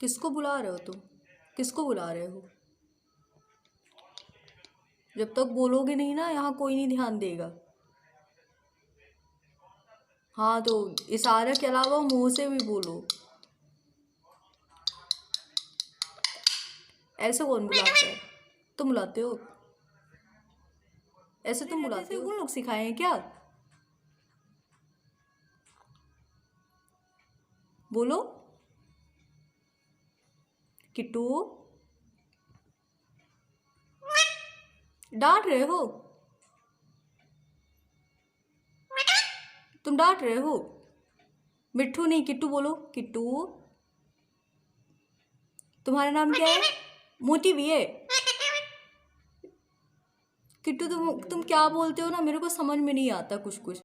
किसको बुला रहे हो तुम? किसको बुला रहे हो? जब तक बोलोगे नहीं ना, यहाँ कोई नहीं ध्यान देगा। हाँ तो इशारे के अलावा मुंह से भी बोलो। ऐसे कौन बुलाता है? तुम बुलाते हो? ऐसे तुम बुलाते हो? कौन लोग सिखाए हैं क्या? बोलो। किट्टू, डांट रहे हो? तुम डांट रहे हो? मिट्ठू नहीं, किट्टू बोलो। किट्टू। तुम्हारा नाम क्या है? मोटी भी है। किट्टू तुम क्या बोलते हो ना, मेरे को समझ में नहीं आता कुछ कुछ।